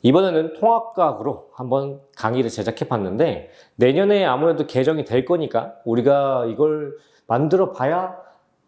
이번에는 통합과학으로 한번 강의를 제작해 봤는데, 내년에 아무래도 개정이 될 거니까 우리가 이걸 만들어 봐야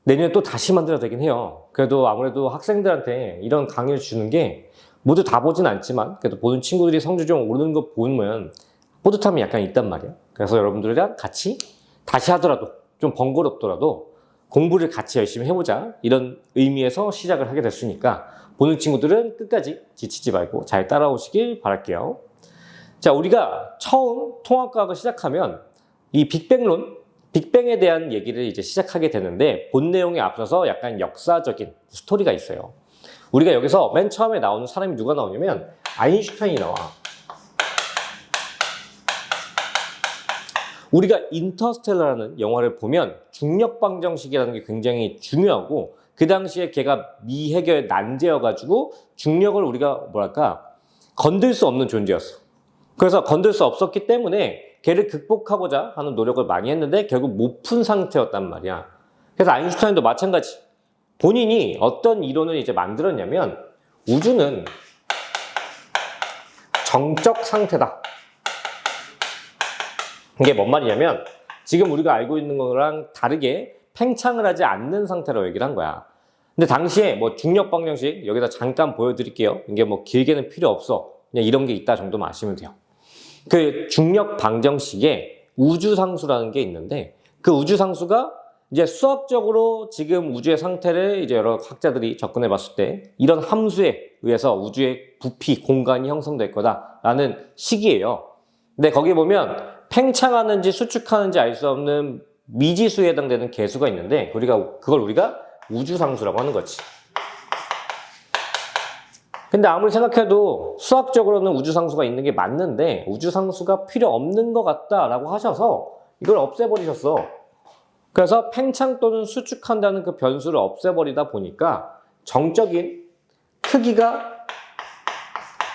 내년에 또 다시 만들어야 되긴 해요. 그래도 아무래도 학생들한테 이런 강의를 주는 게 모두 다 보진 않지만 그래도 보는 친구들이 성적이 좀 오르는 거 보면 뿌듯함이 약간 있단 말이야. 그래서 여러분들이랑 같이 다시 하더라도 좀 번거롭더라도 공부를 같이 열심히 해보자, 이런 의미에서 시작을 하게 됐으니까 보는 친구들은 끝까지 지치지 말고 잘 따라오시길 바랄게요. 자, 우리가 처음 통합과학을 시작하면 이 빅뱅론, 빅뱅에 대한 얘기를 이제 시작하게 되는데, 본 내용에 앞서서 약간 역사적인 스토리가 있어요. 우리가 여기서 맨 처음에 나오는 사람이 누가 나오냐면 아인슈타인이 나와. 우리가 인터스텔라라는 영화를 보면 중력방정식이라는 게 굉장히 중요하고, 그 당시에 걔가 미해결 난제여가지고 중력을 우리가 건들 수 없는 존재였어. 그래서 건들 수 없었기 때문에 걔를 극복하고자 하는 노력을 많이 했는데 결국 못 푼 상태였단 말이야. 그래서 아인슈타인도 마찬가지. 본인이 어떤 이론을 이제 만들었냐면, 우주는 정적 상태다. 이게 뭔 말이냐면, 지금 우리가 알고 있는 거랑 다르게 팽창을 하지 않는 상태로 얘기를 한 거야. 근데 당시에 뭐 중력 방정식 여기다 잠깐 보여드릴게요. 이게 뭐 길게는 필요 없어. 그냥 이런 게 있다 정도만 아시면 돼요. 그 중력 방정식에 우주상수라는 게 있는데, 그 우주상수가 이제 수학적으로 지금 우주의 상태를 이제 여러 학자들이 접근해 봤을 때 이런 함수에 의해서 우주의 부피, 공간이 형성될 거다라는 식이에요. 근데 거기 보면 팽창하는지 수축하는지 알 수 없는 미지수에 해당되는 개수가 있는데, 그걸 우리가 우주상수라고 하는 거지. 근데 아무리 생각해도 수학적으로는 우주상수가 있는 게 맞는데 우주상수가 필요 없는 것 같다라고 하셔서 이걸 없애버리셨어. 그래서 팽창 또는 수축한다는 그 변수를 없애버리다 보니까 정적인 크기가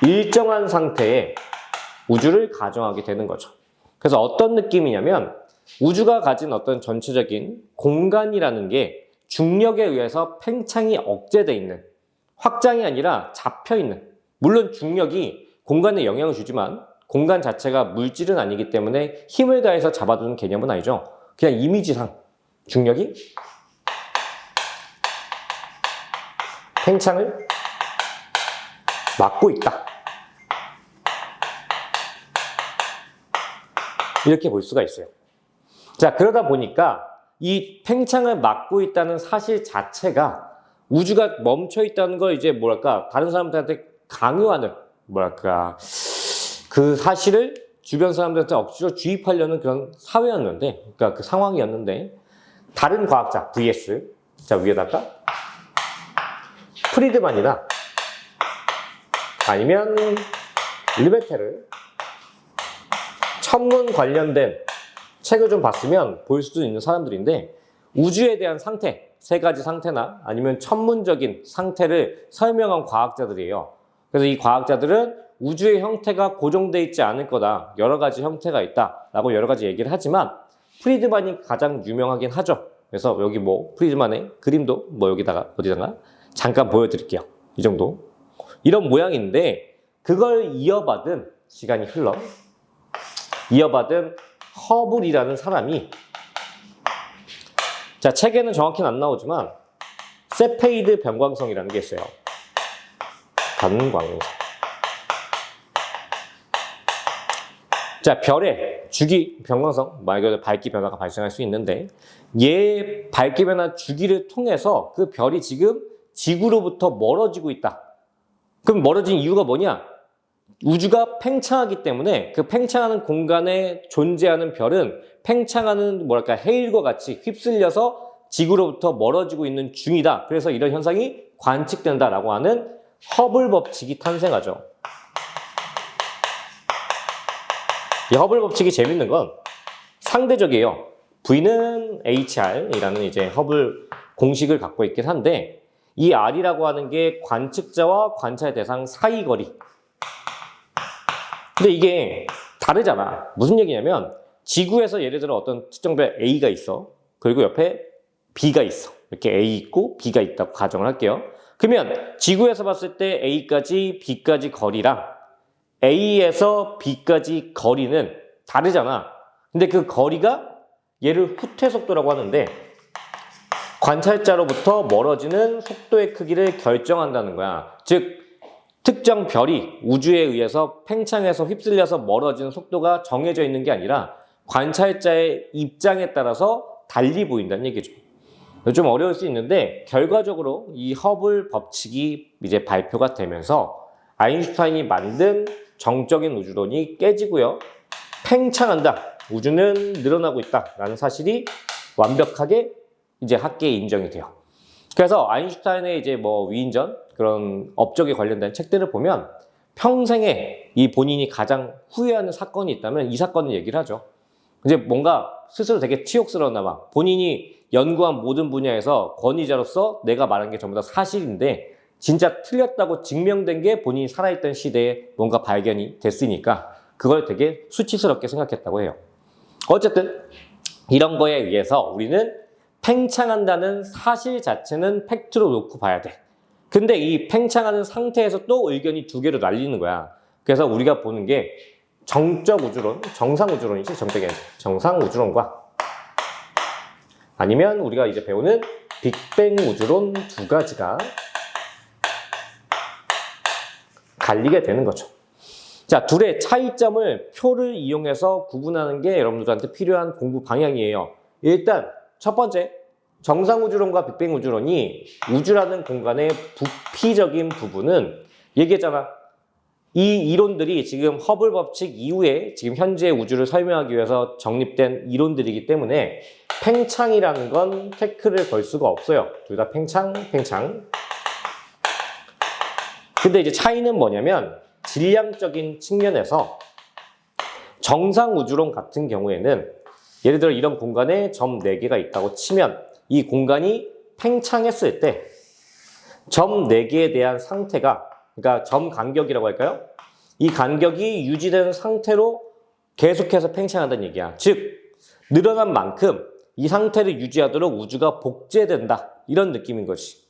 일정한 상태의 우주를 가정하게 되는 거죠. 그래서 어떤 느낌이냐면, 우주가 가진 어떤 전체적인 공간이라는 게 중력에 의해서 팽창이 억제돼 있는, 확장이 아니라 잡혀있는, 물론 중력이 공간에 영향을 주지만 공간 자체가 물질은 아니기 때문에 힘을 가해서 잡아두는 개념은 아니죠. 그냥 이미지상 중력이 팽창을 막고 있다, 이렇게 볼 수가 있어요. 자, 그러다 보니까 이 팽창을 막고 있다는 사실 자체가 우주가 멈춰 있다는 걸 이제 다른 사람들한테 강요하는, 그 사실을 주변 사람들한테 억지로 주입하려는 그런 사회였는데, 그러니까 그 상황이었는데, 다른 과학자 vs, 자, 위에다가 프리드만이나 아니면 르베테르 천문 관련된 책을 좀 봤으면 볼 수도 있는 사람들인데, 우주에 대한 상태, 세 가지 상태나 아니면 천문적인 상태를 설명한 과학자들이에요. 그래서 이 과학자들은 우주의 형태가 고정되어 있지 않을 거다, 여러 가지 형태가 있다 라고 여러 가지 얘기를 하지만, 프리드만이 가장 유명하긴 하죠. 그래서 여기 프리드만의 그림도 어디다가 잠깐 보여드릴게요. 이 정도, 이런 모양인데, 그걸 시간이 흘러 이어받은 허블이라는 사람이, 자, 책에는 정확히는 안 나오지만 세페이드 변광성이라는 게 있어요. 변광성. 자, 별의 주기 변광성, 말 그대로 밝기 변화가 발생할 수 있는데, 얘 밝기 변화 주기를 통해서 그 별이 지금 지구로부터 멀어지고 있다. 그럼 멀어진 이유가 뭐냐? 우주가 팽창하기 때문에 그 팽창하는 공간에 존재하는 별은 팽창하는 해일과 같이 휩쓸려서 지구로부터 멀어지고 있는 중이다. 그래서 이런 현상이 관측된다라고 하는 허블 법칙이 탄생하죠. 이 허블 법칙이 재밌는 건 상대적이에요. V는 HR이라는 이제 허블 공식을 갖고 있긴 한데, 이 R이라고 하는 게 관측자와 관찰 대상 사이 거리. 근데 이게 다르잖아. 무슨 얘기냐면, 지구에서 예를 들어 어떤 특정별 A가 있어. 그리고 옆에 B가 있어. 이렇게 A 있고 B가 있다고 가정을 할게요. 그러면 지구에서 봤을 때 A까지 B까지 거리랑 A에서 B까지 거리는 다르잖아. 근데 그 거리가 얘를 후퇴 속도라고 하는데 관찰자로부터 멀어지는 속도의 크기를 결정한다는 거야. 즉 특정 별이 우주에 의해서 팽창해서 휩쓸려서 멀어지는 속도가 정해져 있는 게 아니라 관찰자의 입장에 따라서 달리 보인다는 얘기죠. 좀 어려울 수 있는데 결과적으로 이 허블 법칙이 이제 발표가 되면서 아인슈타인이 만든 정적인 우주론이 깨지고요. 팽창한다. 우주는 늘어나고 있다라는 사실이 완벽하게 이제 학계에 인정이 돼요. 그래서 아인슈타인의 이제 뭐 위인전 그런 업적에 관련된 책들을 보면 평생에 이 본인이 가장 후회하는 사건이 있다면 이 사건을 얘기를 하죠. 이제 뭔가 스스로 되게 치욕스러웠나 봐. 본인이 연구한 모든 분야에서 권위자로서 내가 말한 게 전부 다 사실인데 진짜 틀렸다고 증명된 게 본인이 살아있던 시대에 뭔가 발견이 됐으니까 그걸 되게 수치스럽게 생각했다고 해요. 어쨌든 이런 거에 의해서 우리는 팽창한다는 사실 자체는 팩트로 놓고 봐야 돼. 근데 이 팽창하는 상태에서 또 의견이 두 개로 날리는 거야. 그래서 우리가 보는 게 정적 우주론, 정상 우주론이지, 정상 우주론과 아니면 우리가 이제 배우는 빅뱅 우주론 두 가지가 갈리게 되는 거죠. 자, 둘의 차이점을 표를 이용해서 구분하는 게 여러분들한테 필요한 공부 방향이에요. 일단 첫 번째, 정상 우주론과 빅뱅 우주론이 우주라는 공간의 부피적인 부분은 얘기했잖아. 이 이론들이 지금 허블 법칙 이후에 지금 현재 우주를 설명하기 위해서 정립된 이론들이기 때문에 팽창이라는 건 태클을 걸 수가 없어요. 둘 다 팽창. 근데 이제 차이는 뭐냐면 질량적인 측면에서 정상 우주론 같은 경우에는 예를 들어 이런 공간에 점 4개가 있다고 치면 이 공간이 팽창했을 때 점 4개에 대한 상태가, 그러니까 점 간격이라고 할까요? 이 간격이 유지되는 상태로 계속해서 팽창한다는 얘기야. 즉 늘어난 만큼 이 상태를 유지하도록 우주가 복제된다. 이런 느낌인 거지.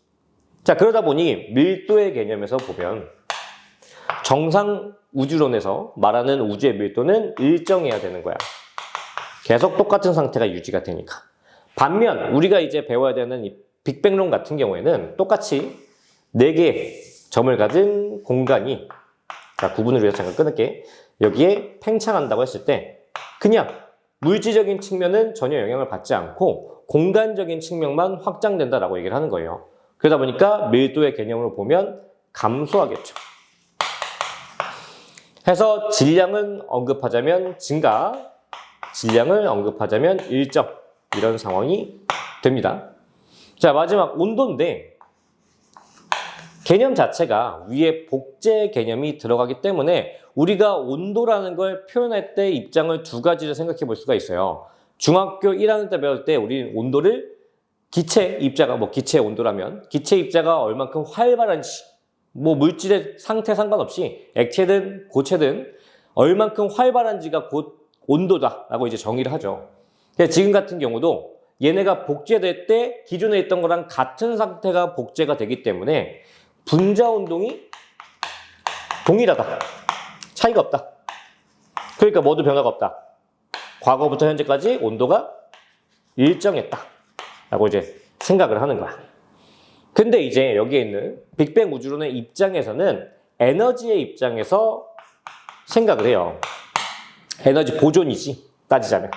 자, 그러다 보니 밀도의 개념에서 보면 정상 우주론에서 말하는 우주의 밀도는 일정해야 되는 거야. 계속 똑같은 상태가 유지가 되니까. 반면 우리가 이제 배워야 되는 이 빅뱅론 같은 경우에는 똑같이 4개의 점을 가진 공간이, 자, 구분을 위해서 잠깐 끊을게. 여기에 팽창한다고 했을 때 그냥 물질적인 측면은 전혀 영향을 받지 않고 공간적인 측면만 확장된다라고 얘기를 하는 거예요. 그러다 보니까 밀도의 개념으로 보면 감소하겠죠. 해서 질량은 언급하자면 증가, 질량을 언급하자면 일정, 이런 상황이 됩니다. 자, 마지막 온도인데 개념 자체가 위에 복제 개념이 들어가기 때문에 우리가 온도라는 걸 표현할 때 입장을 두 가지를 생각해 볼 수가 있어요. 중학교 1학년 때 배울 때 우리는 온도를 기체 입자가, 기체 온도라면 기체 입자가 얼만큼 활발한지, 물질의 상태 상관없이 액체든 고체든 얼만큼 활발한지가 곧 온도다라고 이제 정의를 하죠. 지금 같은 경우도 얘네가 복제될 때 기존에 있던 거랑 같은 상태가 복제가 되기 때문에 분자 운동이 동일하다. 차이가 없다. 그러니까 모두 변화가 없다. 과거부터 현재까지 온도가 일정했다. 라고 이제 생각을 하는 거야. 근데 이제 여기에 있는 빅뱅 우주론의 입장에서는 에너지의 입장에서 생각을 해요. 에너지 보존이지, 따지자면.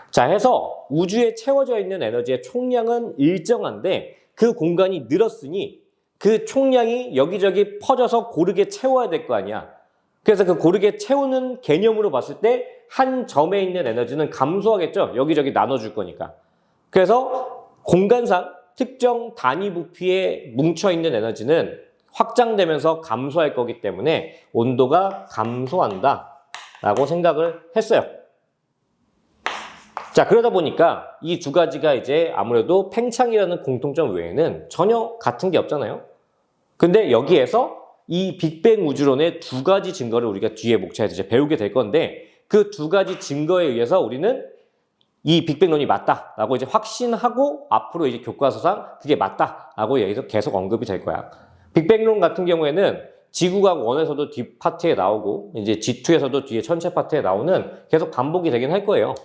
자, 해서 우주에 채워져 있는 에너지의 총량은 일정한데 그 공간이 늘었으니 그 총량이 여기저기 퍼져서 고르게 채워야 될 거 아니야. 그래서 그 고르게 채우는 개념으로 봤을 때 한 점에 있는 에너지는 감소하겠죠. 여기저기 나눠줄 거니까. 그래서 공간상 특정 단위 부피에 뭉쳐있는 에너지는 확장되면서 감소할 거기 때문에 온도가 감소한다 라고 생각을 했어요. 자, 그러다 보니까 이 두 가지가 이제 아무래도 팽창이라는 공통점 외에는 전혀 같은 게 없잖아요. 근데 여기에서 이 빅뱅 우주론의 두 가지 증거를 우리가 뒤에 목차에서 이제 배우게 될 건데 그 두 가지 증거에 의해서 우리는 이 빅뱅론이 맞다라고 이제 확신하고 앞으로 이제 교과서상 그게 맞다라고 여기서 계속 언급이 될 거야. 빅뱅론 같은 경우에는 지구과학 1에서도 뒷 파트에 나오고 이제 G2에서도 뒤에 전체 파트에 나오는 계속 반복이 되긴 할 거예요.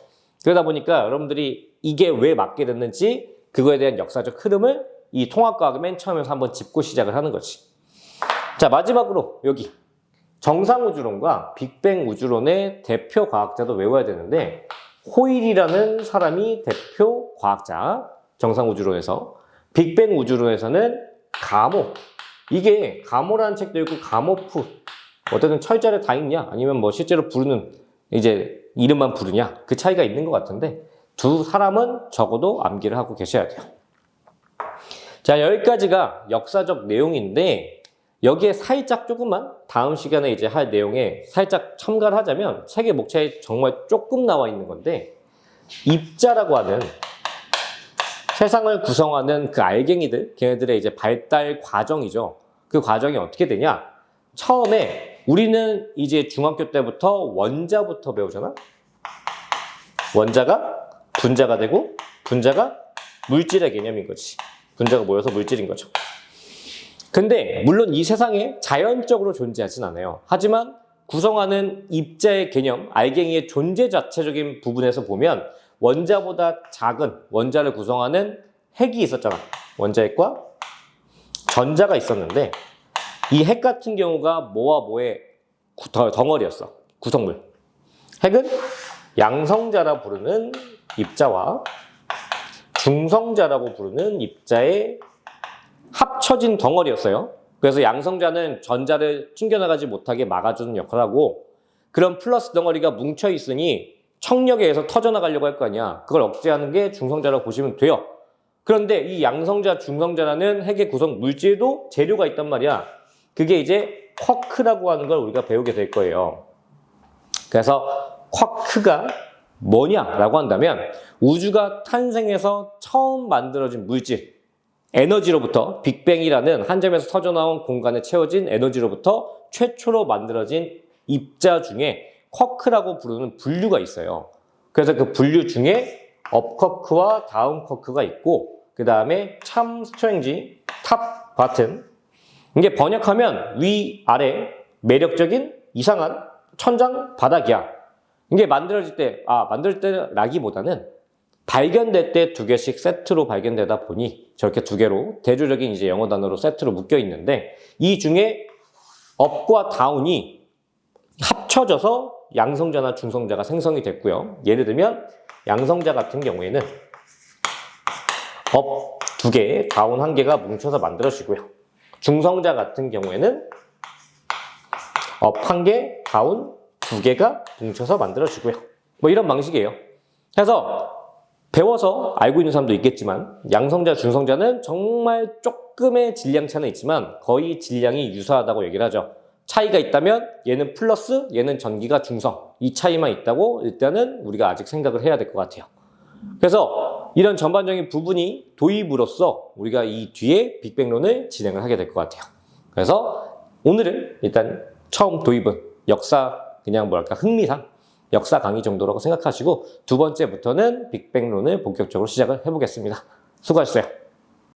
그러다 보니까 여러분들이 이게 왜 맞게 됐는지 그거에 대한 역사적 흐름을 이 통합과학을 맨 처음에서 한번 짚고 시작을 하는 거지. 자, 마지막으로 여기 정상우주론과 빅뱅 우주론의 대표 과학자도 외워야 되는데 호일이라는 사람이 대표 과학자, 정상우주론에서. 빅뱅 우주론에서는 가모. 이게 가모라는 책도 있고 가모프. 어쨌든 철자를 다 읽냐 아니면 뭐 실제로 부르는 이제 이름만 부르냐 그 차이가 있는 것 같은데 두 사람은 적어도 암기를 하고 계셔야 돼요. 자, 여기까지가 역사적 내용인데 여기에 살짝 조금만 다음 시간에 이제 할 내용에 살짝 첨가를 하자면 책의 목차에 정말 조금 나와 있는 건데 입자라고 하는 세상을 구성하는 그 알갱이들, 걔네들의 이제 발달 과정이죠. 그 과정이 어떻게 되냐? 처음에 우리는 이제 중학교 때부터 원자부터 배우잖아? 원자가 분자가 되고 분자가 물질의 개념인 거지. 분자가 모여서 물질인 거죠. 근데 물론 이 세상에 자연적으로 존재하진 않아요. 하지만 구성하는 입자의 개념, 알갱이의 존재 자체적인 부분에서 보면 원자보다 작은 원자를 구성하는 핵이 있었잖아. 원자핵과 전자가 있었는데 이 핵 같은 경우가 뭐와 뭐의 덩어리였어. 구성물. 핵은 양성자라 부르는 입자와 중성자라고 부르는 입자의 합쳐진 덩어리였어요. 그래서 양성자는 전자를 튕겨나가지 못하게 막아주는 역할을 하고 그런 플러스 덩어리가 뭉쳐 있으니 청력에 의해서 터져나가려고 할 거 아니야. 그걸 억제하는 게 중성자라고 보시면 돼요. 그런데 이 양성자, 중성자라는 핵의 구성 물질도 재료가 있단 말이야. 그게 이제 쿼크라고 하는 걸 우리가 배우게 될 거예요. 그래서 쿼크가 뭐냐라고 한다면 우주가 탄생해서 처음 만들어진 물질, 에너지로부터 빅뱅이라는 한 점에서 터져나온 공간에 채워진 에너지로부터 최초로 만들어진 입자 중에 쿼크라고 부르는 분류가 있어요. 그래서 그 분류 중에 업쿼크와 다운쿼크가 있고 그 다음에 참 스트렝지, 탑, 바튼. 이게 번역하면 위, 아래, 매력적인, 이상한, 천장, 바닥이야. 이게 만들어질 때라기보다는 발견될 때 두 개씩 세트로 발견되다 보니 저렇게 두 개로 대조적인 이제 영어 단어로 세트로 묶여 있는데 이 중에 업과 다운이 합쳐져서 양성자나 중성자가 생성이 됐고요. 예를 들면 양성자 같은 경우에는 업 2개, 다운 1개가 뭉쳐서 만들어지고요. 중성자 같은 경우에는 업 1개, 다운 2개가 뭉쳐서 만들어지고요. 뭐 이런 방식이에요. 그래서 배워서 알고 있는 사람도 있겠지만 양성자, 중성자는 정말 조금의 질량 차는 있지만 거의 질량이 유사하다고 얘기를 하죠. 차이가 있다면 얘는 플러스, 얘는 전기가 중성. 이 차이만 있다고 일단은 우리가 아직 생각을 해야 될 것 같아요. 그래서 이런 전반적인 부분이 도입으로써 우리가 이 뒤에 빅뱅론을 진행을 하게 될 것 같아요. 그래서 오늘은 일단 처음 도입은 역사 그냥 뭐랄까 흥미상 역사 강의 정도라고 생각하시고 두 번째부터는 빅뱅론을 본격적으로 시작을 해보겠습니다. 수고하셨어요.